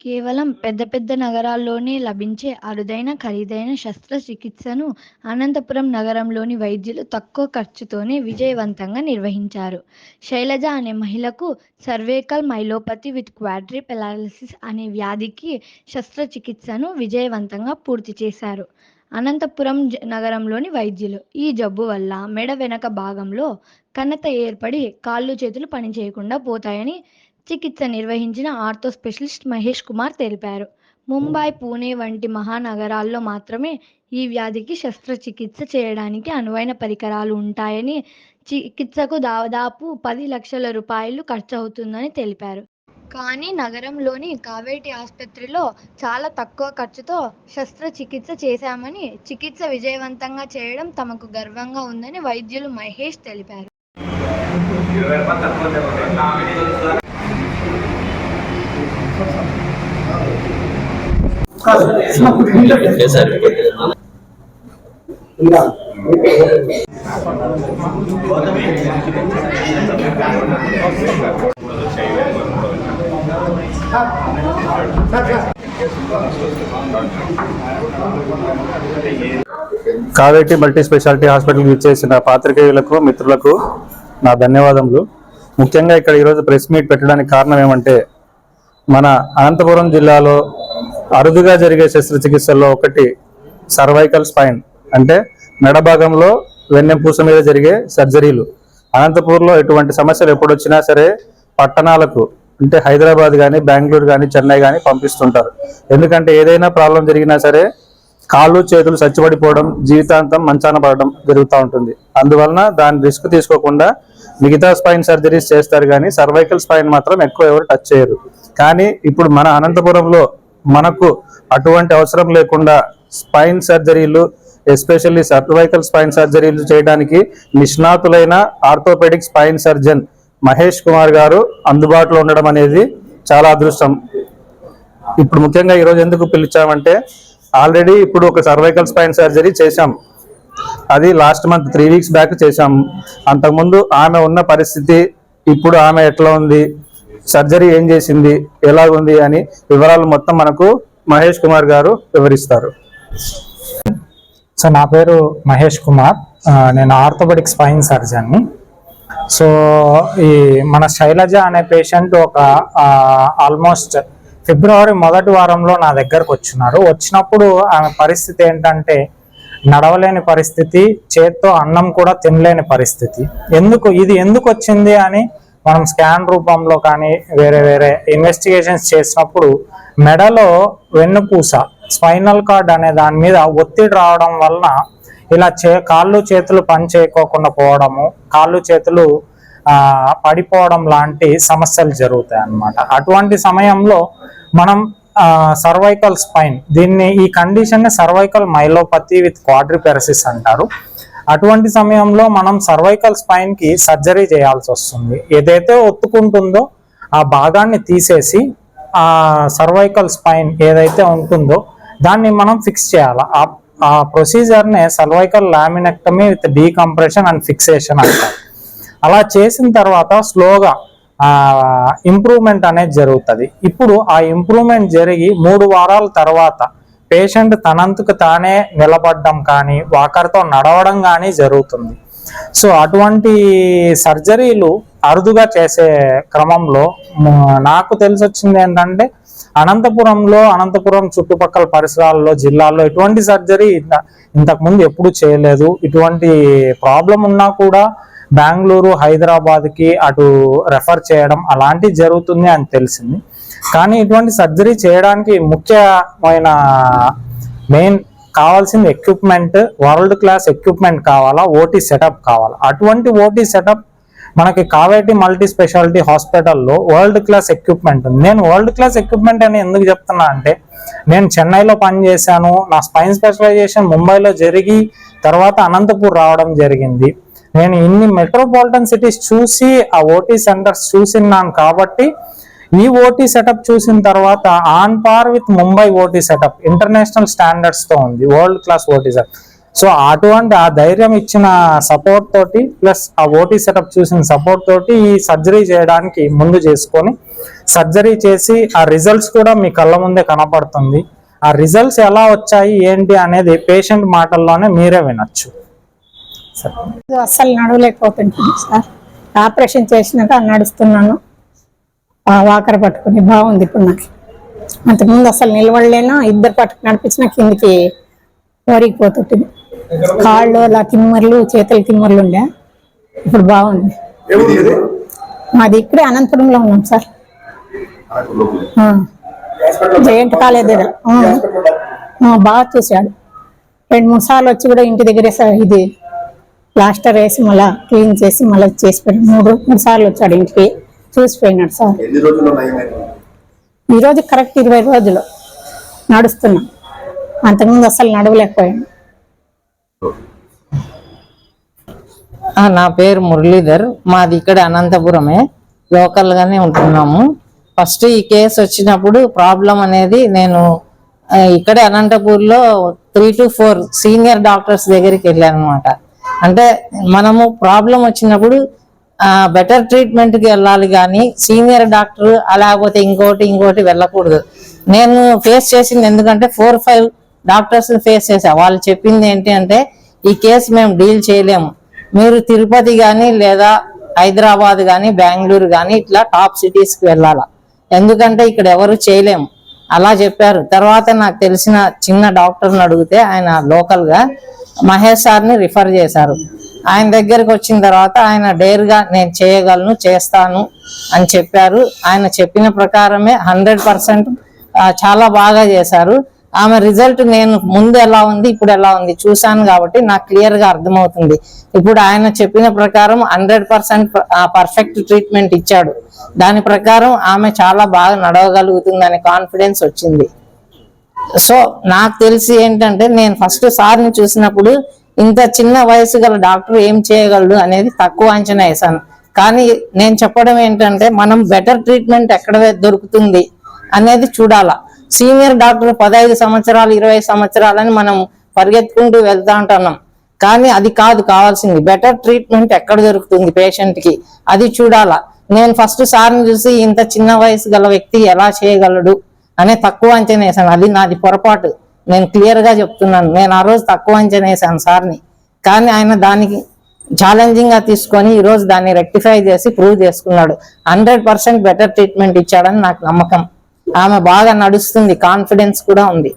కేవలం పెద్ద పెద్ద నగరాల్లోనే లభించే అరుదైన, ఖరీదైన శస్త్రచికిత్సను అనంతపురం నగరంలోని వైద్యులు తక్కువ ఖర్చుతోనే విజయవంతంగా నిర్వహించారు. శైలజ అనే మహిళకు సర్వైకల్ మైలోపతి విత్ క్వాడ్రిపెరాలిసిస్ అనే వ్యాధికి శస్త్రచికిత్సను విజయవంతంగా పూర్తి చేశారు. అనంతపురం నగరంలోని వైద్యులు ఈ జబ్బు వల్ల మెడ వెనక భాగంలో కణత ఏర్పడి కాళ్ళు చేతులు పనిచేయకుండా పోతాయని చికిత్స నిర్వహించిన ఆర్థో స్పెషలిస్ట్ మహేష్ కుమార్ తెలిపారు. ముంబై, పూణే వంటి మహానగరాల్లో మాత్రమే ఈ వ్యాధికి శస్త్రచికిత్స చేయడానికి అనువైన పరికరాలు ఉంటాయని, చికిత్సకు దాదాపు 10 లక్షల రూపాయలు ఖర్చవుతుందని తెలిపారు. కానీ నగరంలోని కావేటి ఆసుపత్రిలో చాలా తక్కువ ఖర్చుతో శస్త్రచికిత్స చేశామని, చికిత్స విజయవంతంగా చేయడం తమకు గర్వంగా ఉందని వైద్యులు మహేష్ తెలిపారు. కావేటి మల్టీ స్పెషాలిటీ హాస్పిటల్ ఇచ్చేసిన పాత్రికేయులకు, మిత్రులకు నా ధన్యవాదములు. ముఖ్యంగా ఇక్కడ ఈరోజు ప్రెస్ మీట్ పెట్టడానికి కారణం ఏమంటే, మన అనంతపురం జిల్లాలో అరుదుగా జరిగే శస్త్రచికిత్సల్లో ఒకటి సర్వైకల్ స్పైన్, అంటే మెడ భాగంలో వెన్నెపూస మీద జరిగే సర్జరీలు. అనంతపూర్లో ఎటువంటి సమస్యలు ఎప్పుడు వచ్చినా సరే పట్టణాలకు, అంటే హైదరాబాద్ కానీ, బెంగళూరు కానీ, చెన్నై కానీ పంపిస్తుంటారు. ఎందుకంటే ఏదైనా ప్రాబ్లం జరిగినా సరే కాళ్ళు చేతులు చచ్చిపడిపోవడం, జీవితాంతం మంచాన పడడం జరుగుతూ ఉంటుంది. అందువలన దాని రిస్క్ తీసుకోకుండా మిగతా స్పైన్ సర్జరీస్ చేస్తారు, కానీ సర్వైకల్ స్పైన్ మాత్రం ఎక్కువ ఎవరు టచ్ చేయరు. కానీ ఇప్పుడు మన అనంతపురంలో మనకు అటువంటి అవసరం లేకుండా స్పైన్ సర్జరీలు, ఎస్పెషల్లీ సర్వైకల్ స్పైన్ సర్జరీలు చేయడానికి నిష్ణాతులైన orthopaedic spine surgeon Mahesh Kumar గారు అందుబాటులో ఉండడం అనేది చాలా అదృష్టం. ఇప్పుడు ముఖ్యంగా ఈరోజు ఎందుకు పిలిచామంటే, ఆల్రెడీ ఇప్పుడు ఒక సర్వైకల్ స్పైన్ సర్జరీ చేశాం. అది లాస్ట్ మంత్ 3 వీక్స్ బ్యాక్ చేశాం. అంతకుముందు ఆమె ఉన్న పరిస్థితి, ఇప్పుడు ఆమె ఎట్లా ఉంది, సర్జరీ ఏం చేసింది, ఎలాగుంది అని వివరాలు మొత్తం మనకు మహేష్ కుమార్ గారు వివరిస్తారు. సో నా పేరు మహేష్ కుమార్, నేను ఆర్థోపెడిక్ స్పైన్ సర్జన్ని. సో ఈ మన శైలజ అనే పేషెంట్ ఒక ఆల్మోస్ట్ ఫిబ్రవరి మొదటి వారంలో నా దగ్గరకు వచ్చినప్పుడు ఆమె పరిస్థితి ఏంటంటే, నడవలేని పరిస్థితి, చేత్తో అన్నం కూడా తినలేని పరిస్థితి. ఎందుకు వచ్చింది అని మనం స్కాన్ రూపంలో కానీ వేరే వేరే ఇన్వెస్టిగేషన్స్ చేసినప్పుడు మెడలో వెన్నుపూస, స్పైనల్ కార్డ్ అనే దాని మీద ఒత్తిడి రావడం వలన ఇలా కాళ్ళు చేతులు పని చేయకోకుండా పోవడము, కాళ్ళు చేతులు పడిపోవడం లాంటి సమస్యలు జరుగుతాయి అన్నమాట. అటువంటి సమయంలో మనం సర్వైకల్ స్పైన్, ఈ కండిషన్ సర్వైకల్ మైలోపతి విత్ క్వాడ్రిపెరాలిసిస్ అంటారు. అటువంటి సమయంలో మనం సర్వైకల్ స్పైన్ కి సర్జరీ చేయాల్సి వస్తుంది. ఏదైతే ఒత్తుకుంటుందో ఆ భాగాన్ని తీసేసి ఆ సర్వైకల్ స్పైన్ ఏదైతే ఉంటుందో దాన్ని మనం ఫిక్స్ చేయాలి. ఆ ప్రొసీజర్నే cervical laminectomy with decompression and fixation అంటారు. అలా చేసిన తర్వాత స్లోగా ఇంప్రూవ్మెంట్ అనేది జరుగుతుంది. ఇప్పుడు ఆ ఇంప్రూవ్మెంట్ జరిగి 3 వారాల తర్వాత పేషెంట్ తనంతకు తానే నిలబడడం కానీ, వాకర్తో నడవడం కానీ జరుగుతుంది. సో అటువంటి సర్జరీలు అరుదుగా చేసే క్రమంలో నాకు తెలిసి వచ్చింది ఏంటంటే, అనంతపురం చుట్టుపక్కల పరిసరాల్లో, జిల్లాల్లో ఇటువంటి సర్జరీ ఇంతకుముందు ఎప్పుడు చేయలేదు. ఇటువంటి ప్రాబ్లం ఉన్నా కూడా బెంగళూరు, హైదరాబాద్కి అటు రెఫర్ చేయడం అలాంటివి జరుగుతుంది అని తెలిసింది. కానీ ఇటువంటి సర్జరీ చేయడానికి ముఖ్యమైన మెయిన్ కావాల్సింది ఎక్విప్మెంట్, వరల్డ్ క్లాస్ ఎక్విప్మెంట్ కావాలా, ఓటీ సెటప్ కావాలా. అటువంటి ఓటీ సెటప్ మనకి కావేటి మల్టీ స్పెషాలిటీ హాస్పిటల్లో వరల్డ్ క్లాస్ ఎక్విప్మెంట్ ఉంది. నేను వరల్డ్ క్లాస్ ఎక్విప్మెంట్ అని ఎందుకు చెప్తున్నా అంటే, నేను చెన్నైలో పనిచేశాను, నా స్పైన్ స్పెషలైజేషన్ ముంబైలో జరిగి తర్వాత అనంతపూర్ రావడం జరిగింది. నేను ఇన్ని మెట్రోపాలిటన్ సిటీస్ చూసి ఆ ఓటీ సెంటర్స్ చూసిన్నాను కాబట్టి ఈ ఓటీ సెటప్ చూసిన తర్వాత on par with Mumbai OT setup international standards తో ఉంది, world class OT setup. So అటువంటి ఆ ధైర్యం ఇచ్చిన సపోర్ట్ తోటి ప్లస్ ఆ ఓటీ సెటప్ చూసిన సపోర్ట్ తోటి ఈ సర్జరీ చేయడానికి ముందు చేసుకొని సర్జరీ చేసి ఆ రిజల్ట్స్ కూడా మీ కళ్ళ ముందే కనపడుతుంది. ఆ రిజల్ట్స్ ఎలా వచ్చాయి ఏంటి అనేది పేషెంట్ మాటల్లోనే మీరే వినొచ్చు. అస్సలు నడవలేకపోతున్నాను సార్. ఆపరేషన్ చేసినాక నడుస్తున్నాను, వాకర్ పట్టుకుని బాగుంది ఇప్పుడు నాకు. అంతకుముందు అసలు నిలబడలేనా, ఇద్దరు పట్టుకుని నడిపించిన కిందికి వరిగిపోతుంటుంది. కాళ్ళు అలా తిమ్మర్లు, చేతులు తిమ్మర్లు ఉండే, ఇప్పుడు బాగుంది. మాది ఇక్కడే అనంతపురంలో ఉన్నాం సార్. జయంట్ కాలేజ్ దగ్గర. బాగా చూశాడు. 2-3 సార్లు వచ్చి కూడా ఇంటి దగ్గరే ఇది ప్లాస్టర్ వేసి మళ్ళీ క్లీన్ చేసి మళ్ళీ చేసి పెట్టాడు. 3 సార్లు వచ్చాడు ఇంటికి, చూసిపోయినాడు సార్. ఈరోజు కరెక్ట్ 20 రోజులు నడుస్తున్నాం. అంతకుముందు అసలు నడవలేకపోయాను. నా పేరు మురళీధర్, మాది ఇక్కడ అనంతపురమే, లోకల్ గానే ఉంటున్నాము. ఫస్ట్ ఈ కేసు వచ్చినప్పుడు ప్రాబ్లం అనేది నేను ఇక్కడే అనంతపూర్లో 3 to 4 సీనియర్ డాక్టర్స్ దగ్గరికి వెళ్ళాను అనమాట. అంటే మనము ప్రాబ్లం వచ్చినప్పుడు బెటర్ ట్రీట్మెంట్ కి వెళ్ళాలి కానీ సీనియర్ డాక్టర్ లేకపోతే ఇంకోటి వెళ్ళకూడదు. నేను ఫేస్ చేసింది ఎందుకంటే 4-5 డాక్టర్స్ ఫేస్ చేసా. వాళ్ళు చెప్పింది ఏంటి అంటే, ఈ కేసు మేము డీల్ చేయలేము, మీరు తిరుపతి కానీ లేదా హైదరాబాద్ కానీ బెంగళూరు కానీ ఇట్లా టాప్ సిటీస్కి వెళ్ళాలా, ఎందుకంటే ఇక్కడ ఎవరు చేయలేము అలా చెప్పారు. తర్వాత నాకు తెలిసిన చిన్న డాక్టర్ని అడిగితే ఆయన లోకల్ గా మహేష్ సార్ని రిఫర్ చేశారు. ఆయన దగ్గరికి వచ్చిన తర్వాత ఆయన డేర్గా నేను చేయగలను, చేస్తాను అని చెప్పారు. ఆయన చెప్పిన ప్రకారమే 100% చాలా బాగా చేశారు. ఆమె రిజల్ట్ నేను ముందు ఎలా ఉంది ఇప్పుడు ఎలా ఉంది చూశాను కాబట్టి నాకు క్లియర్ గా అర్థమవుతుంది. ఇప్పుడు ఆయన చెప్పిన ప్రకారం 100% పర్ఫెక్ట్ ట్రీట్మెంట్ ఇచ్చాడు. దాని ప్రకారం ఆమె చాలా బాగా నడవగలుగుతుంది అనే కాన్ఫిడెన్స్ వచ్చింది. సో నాకు తెలిసి ఏంటంటే, నేను ఫస్ట్ సార్ని చూసినప్పుడు ఇంత చిన్న వయసు గల డాక్టర్ ఏం చేయగలడు అనేది తక్కువ అంచనా వేశాను. కానీ నేను చెప్పడం ఏంటంటే, మనం బెటర్ ట్రీట్మెంట్ ఎక్కడ దొరుకుతుంది అనేది చూడాలా. సీనియర్ డాక్టర్ 15 సంవత్సరాలు 20 సంవత్సరాలని మనం పరిగెత్తుకుంటూ వెళ్తా ఉంటున్నాం, కానీ అది కాదు కావాల్సింది. బెటర్ ట్రీట్మెంట్ ఎక్కడ దొరుకుతుంది పేషెంట్ కి అది చూడాలా. నేను ఫస్ట్ సార్ని చూసి ఇంత చిన్న వయసు గల వ్యక్తి ఎలా చేయగలడు అనే తక్కువ అంచనా వేసాను. అది నాది పొరపాటు, నేను క్లియర్ గా చెప్తున్నాను. నేను ఆ రోజు తక్కువ అంచనా వేసాను సార్ని, కానీ ఆయన దానికి ఛాలెంజింగ్ గా తీసుకొని ఈ రోజు దాన్ని రెక్టిఫై చేసి ప్రూవ్ చేసుకున్నాడు. 100% బెటర్ ట్రీట్మెంట్ ఇచ్చాడని నాకు నమ్మకం. ఆమె బాగా నడుస్తుంది, కాన్ఫిడెన్స్ కూడా ఉంది.